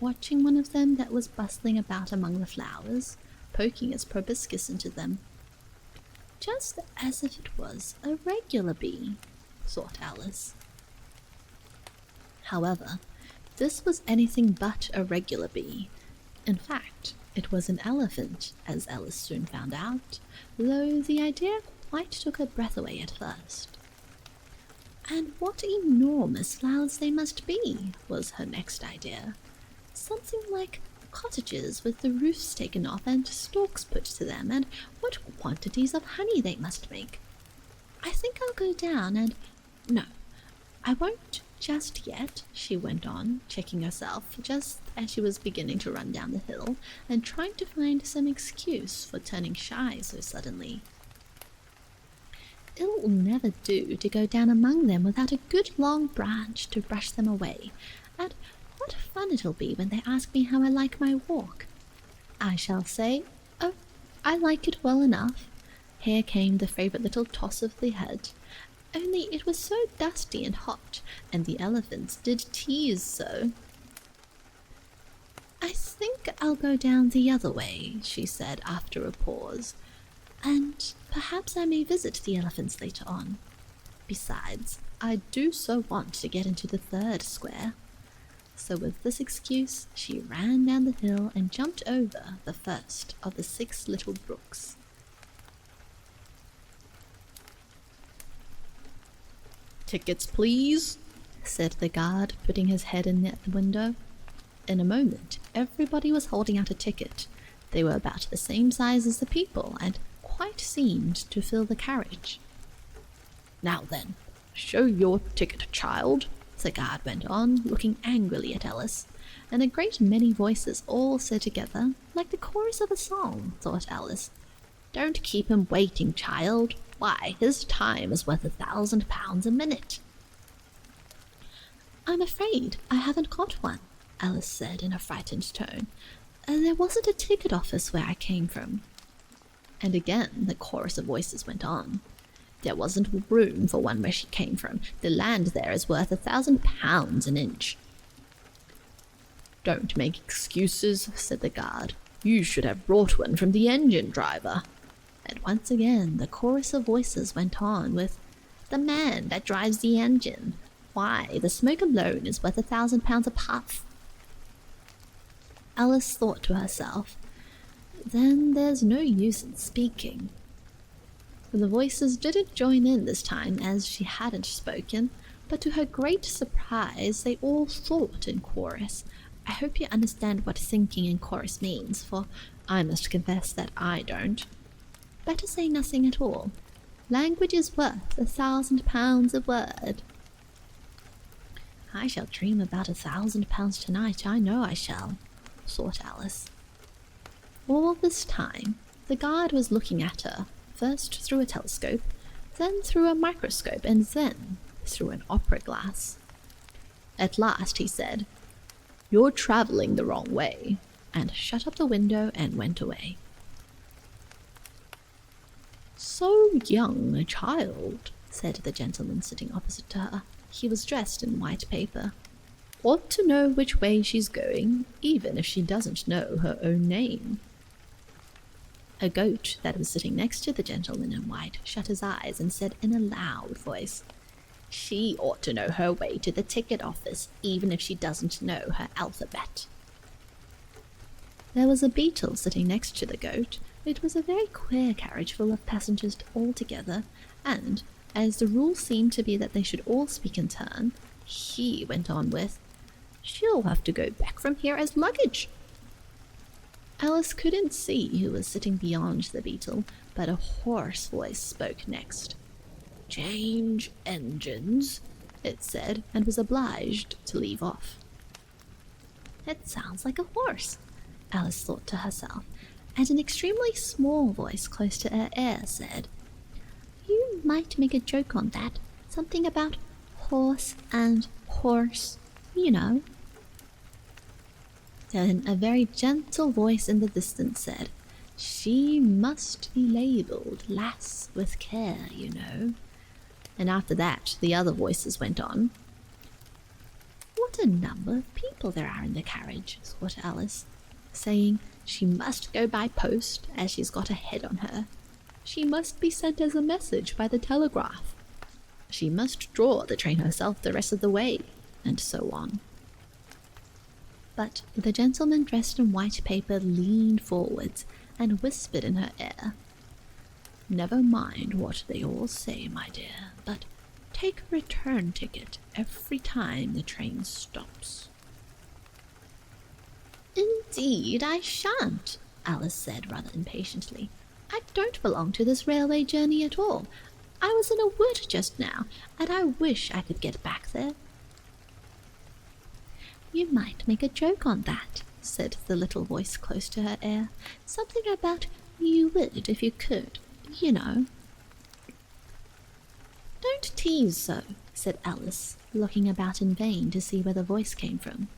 watching one of them that was bustling about among the flowers, poking its proboscis into them. Just as if it was a regular bee, thought Alice. However, this was anything but a regular bee. In fact, it was an elephant, as Alice soon found out, though the idea quite took her breath away at first. And what enormous flowers they must be, was her next idea. Something like cottages with the roofs taken off and stalks put to them, and what quantities of honey they must make. I think I'll go down and... No, I won't just yet, she went on, checking herself just as she was beginning to run down the hill and trying to find some excuse for turning shy so suddenly. It'll never do to go down among them without a good long branch to brush them away, and what fun it'll be when they ask me how I like my walk. I shall say, oh, I like it well enough. Here came the favourite little toss of the head, only it was so dusty and hot, and the elephants did tease so. I think I'll go down the other way, she said after a pause, and perhaps I may visit the elephants later on. Besides, I do so want to get into the third square. So with this excuse, she ran down the hill and jumped over the first of the 6 little brooks. "Tickets, please," said the guard, putting his head in at the window. In a moment, everybody was holding out a ticket. They were about the same size as the people, and quite seemed to fill the carriage. "Now then, show your ticket, child," the guard went on, looking angrily at Alice, and a great many voices all said together, like the chorus of a song, thought Alice, "Don't keep him waiting, child. Why, his time is worth £1,000 a minute." "I'm afraid I haven't got one," Alice said in a frightened tone. "There wasn't a ticket office where I came from." And again the chorus of voices went on. "There wasn't room for one where she came from. The land there is worth £1,000 an inch." "Don't make excuses," said the guard. "You should have brought one from the engine driver." And once again the chorus of voices went on with, "The man that drives the engine. Why, the smoke alone is worth £1,000 a puff." Alice thought to herself, then there's no use in speaking. The voices didn't join in this time, as she hadn't spoken, but to her great surprise they all thought in chorus. I hope you understand what thinking in chorus means, for I must confess that I don't. Better say nothing at all. Language is worth £1,000 a word. I shall dream about £1,000 tonight, I know I shall, thought Alice. All this time, the guard was looking at her, first through a telescope, then through a microscope, and then through an opera glass. At last he said, "You're travelling the wrong way," and shut up the window and went away. "So young a child," said the gentleman sitting opposite to her. He was dressed in white paper. "Ought to know which way she's going, even if she doesn't know her own name." A goat that was sitting next to the gentleman in white shut his eyes and said in a loud voice, "She ought to know her way to the ticket office, even if she doesn't know her alphabet." There was a beetle sitting next to the goat. It was a very queer carriage full of passengers altogether, and, as the rule seemed to be that they should all speak in turn, he went on with, "She'll have to go back from here as luggage." Alice couldn't see who was sitting beyond the beetle, but a hoarse voice spoke next. "Change engines," it said, and was obliged to leave off. "It sounds like a horse," Alice thought to herself, and an extremely small voice close to her ear said, "You might make a joke on that, something about horse and horse, you know." Then a very gentle voice in the distance said, "She must be labelled lass with care, you know." And after that, the other voices went on. "What a number of people there are in the carriage," thought Alice, saying, "She must go by post, as she's got a head on her. She must be sent as a message by the telegraph. She must draw the train herself the rest of the way," and so on. But the gentleman dressed in white paper leaned forwards and whispered in her ear, "Never mind what they all say, my dear, but take a return ticket every time the train stops." "Indeed I shan't," Alice said rather impatiently. "I don't belong to this railway journey at all. I was in a wood just now, and I wish I could get back there." "You might make a joke on that," said the little voice close to her ear. "Something about 'you would if you could,' you know." "Don't tease so," said Alice, looking about in vain to see where the voice came from.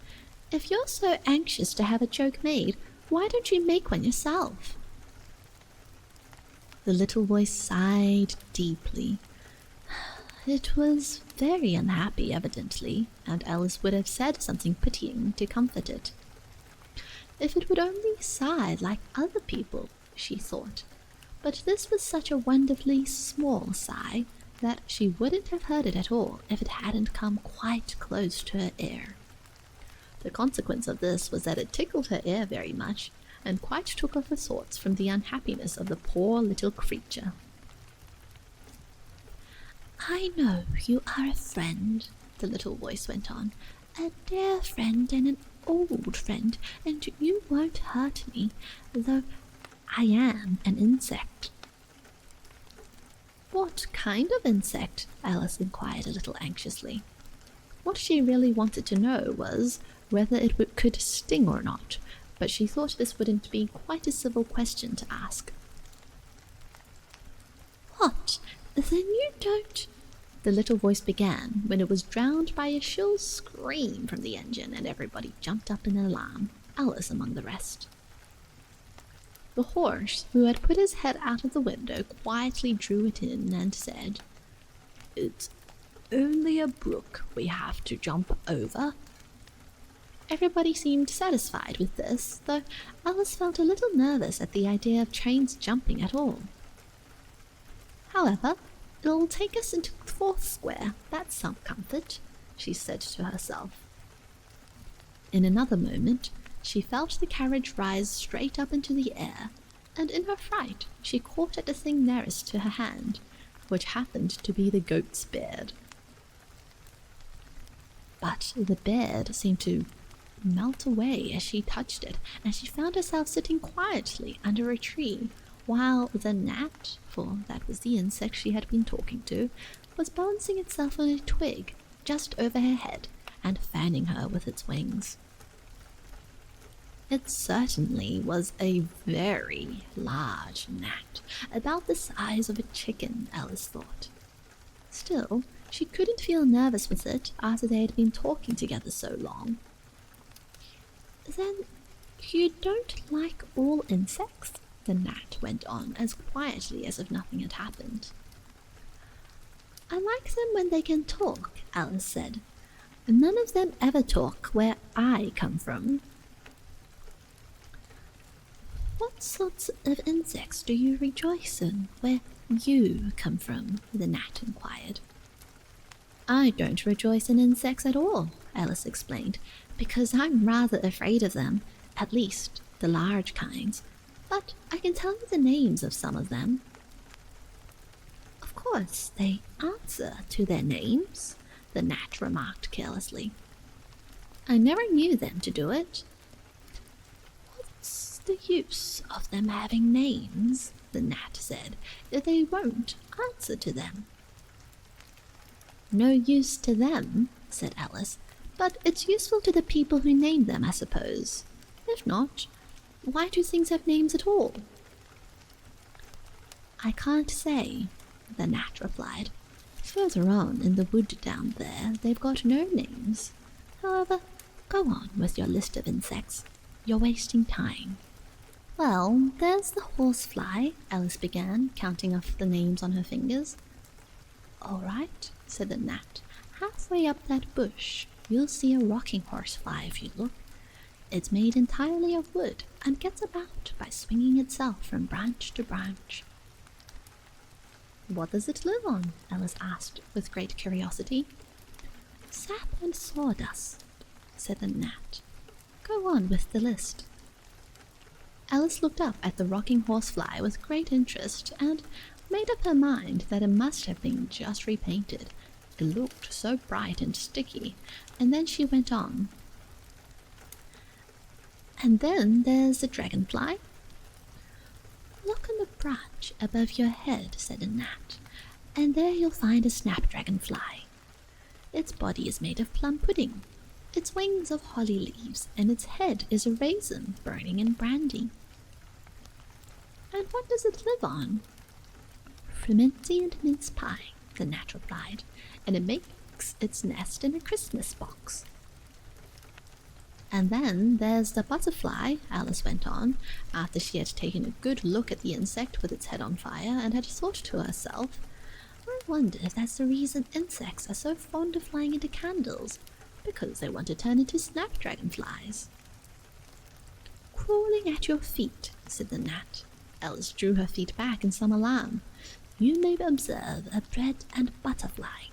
"If you're so anxious to have a joke made, why don't you make one yourself?" The little voice sighed deeply. It was very unhappy, evidently, and Alice would have said something pitying to comfort it. If it would only sigh like other people, she thought, but this was such a wonderfully small sigh that she wouldn't have heard it at all if it hadn't come quite close to her ear. The consequence of this was that it tickled her ear very much, and quite took off her thoughts from the unhappiness of the poor little creature. "I know you are a friend," the little voice went on, "a dear friend and an old friend, and you won't hurt me, though I am an insect." "What kind of insect?" Alice inquired a little anxiously. What she really wanted to know was whether it could sting or not, but she thought this wouldn't be quite a civil question to ask. "What? Then you don't—" the little voice began, when it was drowned by a shrill scream from the engine, and everybody jumped up in alarm, Alice among the rest. The horse, who had put his head out of the window, quietly drew it in and said, "It's only a brook we have to jump over." Everybody seemed satisfied with this, though Alice felt a little nervous at the idea of trains jumping at all. "However, it'll take us into the 4th square, that's some comfort," she said to herself. In another moment, she felt the carriage rise straight up into the air, and in her fright she caught at the thing nearest to her hand, which happened to be the goat's beard. But the beard seemed to melt away as she touched it, and she found herself sitting quietly under a tree, while the gnat, for that was the insect she had been talking to, was balancing itself on a twig just over her head and fanning her with its wings. It certainly was a very large gnat, about the size of a chicken, Alice thought. Still, she couldn't feel nervous with it after they had been talking together so long. "Then you don't like all insects?" the gnat went on as quietly as if nothing had happened. "I like them when they can talk," Alice said. "None of them ever talk where I come from." "What sorts of insects do you rejoice in where you come from?" the gnat inquired. "I don't rejoice in insects at all," Alice explained, "because I'm rather afraid of them, at least the large kinds. But I can tell you the names of some of them." "Of course, they answer to their names," the gnat remarked carelessly. "I never knew them to do it." "What's the use of them having names?" the gnat said, "if they won't answer to them?" "No use to them," said Alice, "but it's useful to the people who name them, I suppose. If not, why do things have names at all?" "I can't say," the gnat replied. Further on in the wood down there, they've got no names. However, go on with your list of insects. You're wasting time. Well, there's the horsefly, Alice began, counting off the names on her fingers. All right, said the gnat. Halfway up that bush, you'll see a rocking horsefly if you look. It's made entirely of wood and gets about by swinging itself from branch to branch. What does it live on? Alice asked with great curiosity. Sap and sawdust, said the gnat. Go on with the list. Alice looked up at the rocking horsefly with great interest and made up her mind that it must have been just repainted. It looked so bright and sticky, and then she went on. And then there's the dragonfly. Look on the branch above your head, said the gnat, and there you'll find a snapdragonfly. Its body is made of plum pudding, its wings of holly leaves, and its head is a raisin burning in brandy. And what does it live on? Frumenty and mince pie, the gnat replied, and it makes its nest in a Christmas box. And then there's the butterfly, Alice went on, after she had taken a good look at the insect with its head on fire and had thought to herself, I wonder if that's the reason insects are so fond of flying into candles, because they want to turn into snapdragonflies. Crawling at your feet, said the gnat. Alice drew her feet back in some alarm. You may observe a bread and butterfly.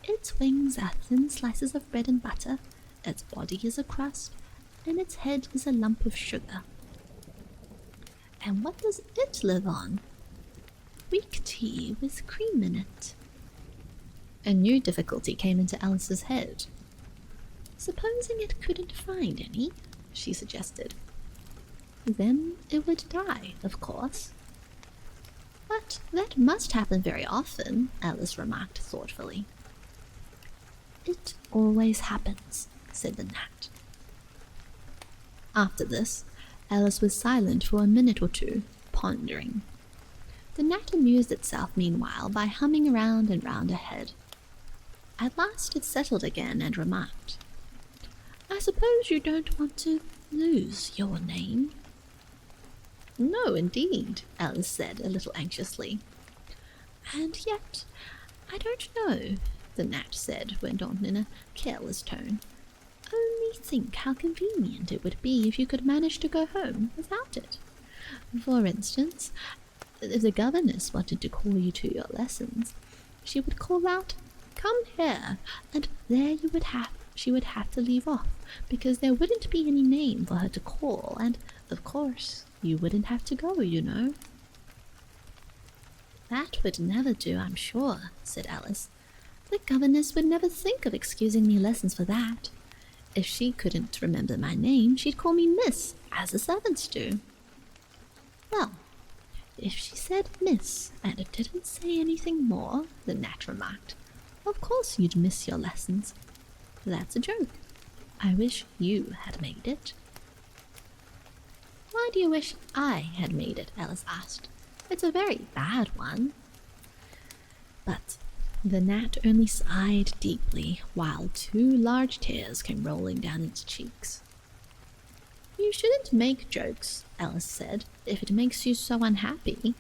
Its wings are thin slices of bread and butter, its body is a crust, and its head is a lump of sugar. And what does it live on? Weak tea with cream in it. A new difficulty came into Alice's head. Supposing it couldn't find any, she suggested. Then it would die, of course. But that must happen very often, Alice remarked thoughtfully. It always happens, said the gnat. After this, Alice was silent for a minute or two, pondering. The gnat amused itself meanwhile by humming around and round ahead. At last it settled again and remarked, I suppose you don't want to lose your name? No, indeed, Alice said a little anxiously. And yet, I don't know, the gnat went on in a careless tone. Only think how convenient it would be if you could manage to go home without it. For instance, if the governess wanted to call you to your lessons, she would call out, Come here, and there she would have to leave off, because there wouldn't be any name for her to call, and, of course, you wouldn't have to go, you know. That would never do, I'm sure, said Alice. The governess would never think of excusing me lessons for that. If she couldn't remember my name, she'd call me Miss, as the servants do. Well, if she said Miss, and it didn't say anything more, the gnat remarked, of course you'd miss your lessons. That's a joke. I wish you had made it. Why do you wish I had made it? Alice asked. It's a very bad one. But the gnat only sighed deeply, while 2 large tears came rolling down its cheeks. You shouldn't make jokes, Alice said, if it makes you so unhappy.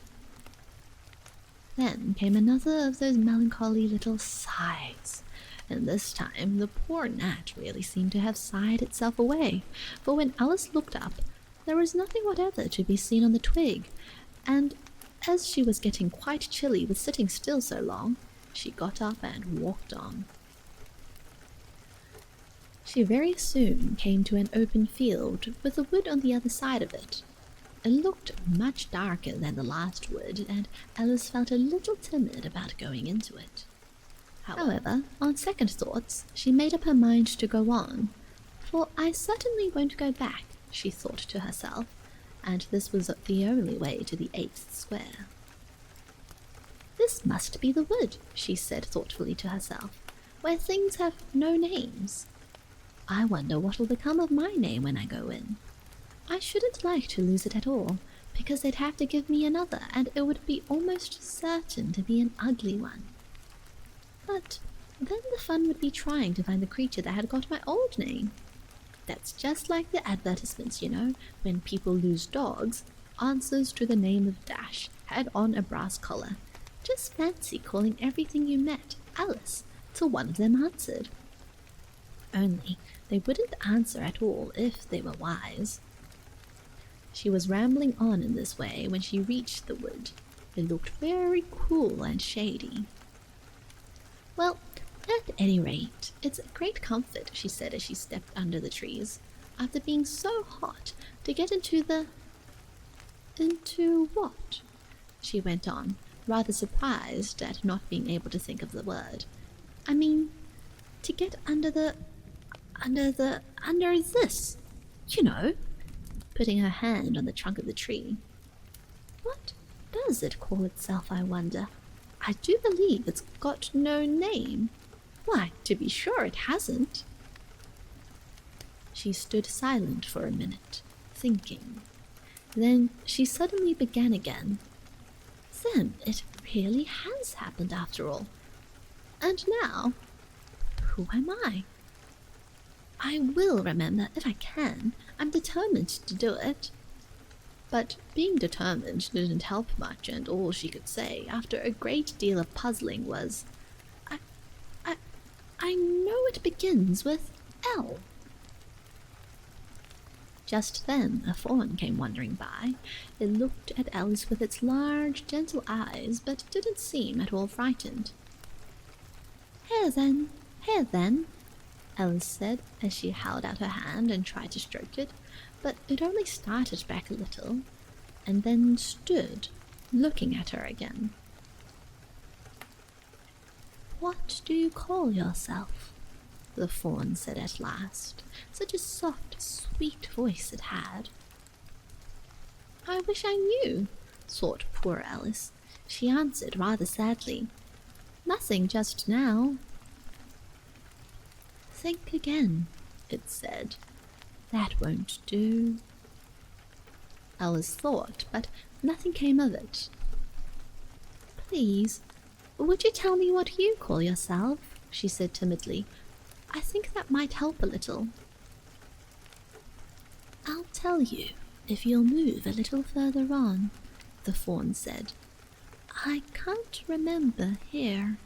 Then came another of those melancholy little sighs, and this time the poor gnat really seemed to have sighed itself away, for when Alice looked up, there was nothing whatever to be seen on the twig, and as she was getting quite chilly with sitting still so long, she got up and walked on. She very soon came to an open field with a wood on the other side of it. It looked much darker than the last wood, and Alice felt a little timid about going into it. However, on second thoughts, she made up her mind to go on, for I certainly won't go back, she thought to herself, and this was the only way to the 8th square. This must be the wood, she said thoughtfully to herself, where things have no names. I wonder what will become of my name when I go in. I shouldn't like to lose it at all, because they'd have to give me another, and it would be almost certain to be an ugly one. But then the fun would be trying to find the creature that had got my old name. That's just like the advertisements, you know, when people lose dogs, answers to the name of Dash had on a brass collar. Just fancy calling everything you met Alice till one of them answered. Only they wouldn't answer at all if they were wise. She was rambling on in this way when she reached the wood. It looked very cool and shady. Well, at any rate, it's a great comfort, she said as she stepped under the trees, after being so hot, to get into what? She went on, rather surprised at not being able to think of the word. I mean, to get under this, you know, putting her hand on the trunk of the tree. What does it call itself, I wonder? I do believe it's got no name. Why, to be sure it hasn't. She stood silent for a minute, thinking. Then she suddenly began again. Then it really has happened after all. And now, who am I? I will remember if I can. I'm determined to do it. But being determined didn't help much, and all she could say, after a great deal of puzzling, was, I know it begins with L. Just then a fawn came wandering by. It looked at Alice with its large, gentle eyes, but didn't seem at all frightened. Here then, Alice said, as she held out her hand and tried to stroke it, but it only started back a little, and then stood, looking at her again. What do you call yourself? The fawn said at last. Such a soft, sweet voice it had. I wish I knew, thought poor Alice. She answered rather sadly. Nothing just now. Think again, it said. That won't do. Alice thought, but nothing came of it. Please, would you tell me what you call yourself? She said timidly. I think that might help a little. I'll tell you if you'll move a little further on, the fawn said. I can't remember here.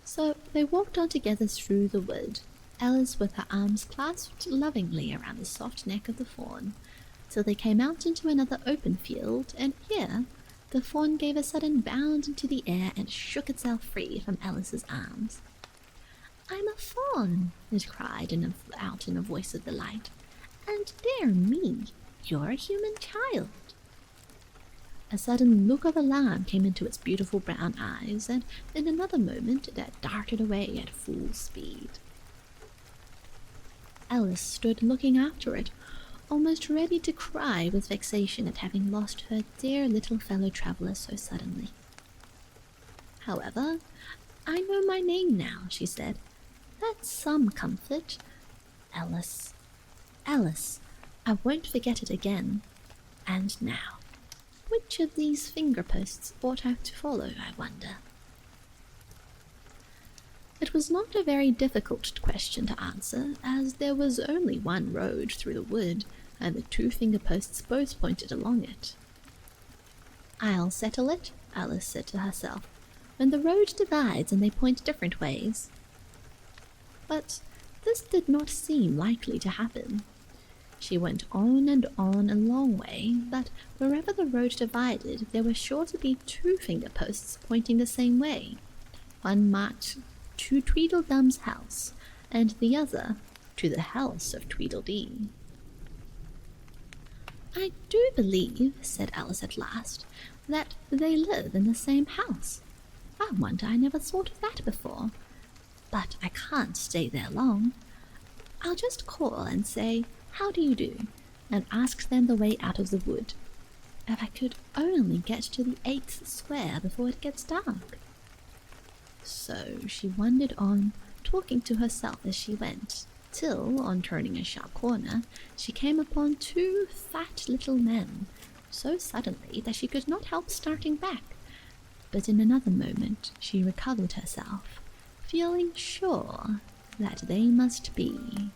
So they walked on together through the wood, Alice with her arms clasped lovingly around the soft neck of the fawn, till they came out into another open field, and here the fawn gave a sudden bound into the air and shook itself free from Alice's arms. I'm a fawn, it cried out in a voice of delight. And dear me, you're a human child. A sudden look of alarm came into its beautiful brown eyes, and in another moment it had darted away at full speed. Alice stood looking after it, almost ready to cry with vexation at having lost her dear little fellow traveller so suddenly. However, I know my name now, she said. That's some comfort. Alice, I won't forget it again. And now, which of these finger posts ought I to follow, I wonder? It was not a very difficult question to answer, as there was only one road through the wood, and the 2 finger posts both pointed along it. I'll settle it, Alice said to herself, when the road divides and they point different ways. But this did not seem likely to happen. She went on and on a long way, but wherever the road divided, there were sure to be 2 finger posts pointing the same way. One marked to Tweedledum's house, and the other to the house of Tweedledee. I do believe, said Alice at last, that they live in the same house. I wonder I never thought of that before. But I can't stay there long. I'll just call and say, how do you do, and ask them the way out of the wood. If I could only get to the 8th square before it gets dark. So she wandered on, talking to herself as she went, till, on turning a sharp corner, she came upon 2 fat little men, so suddenly that she could not help starting back. but in another moment she recovered herself, feeling sure that they must be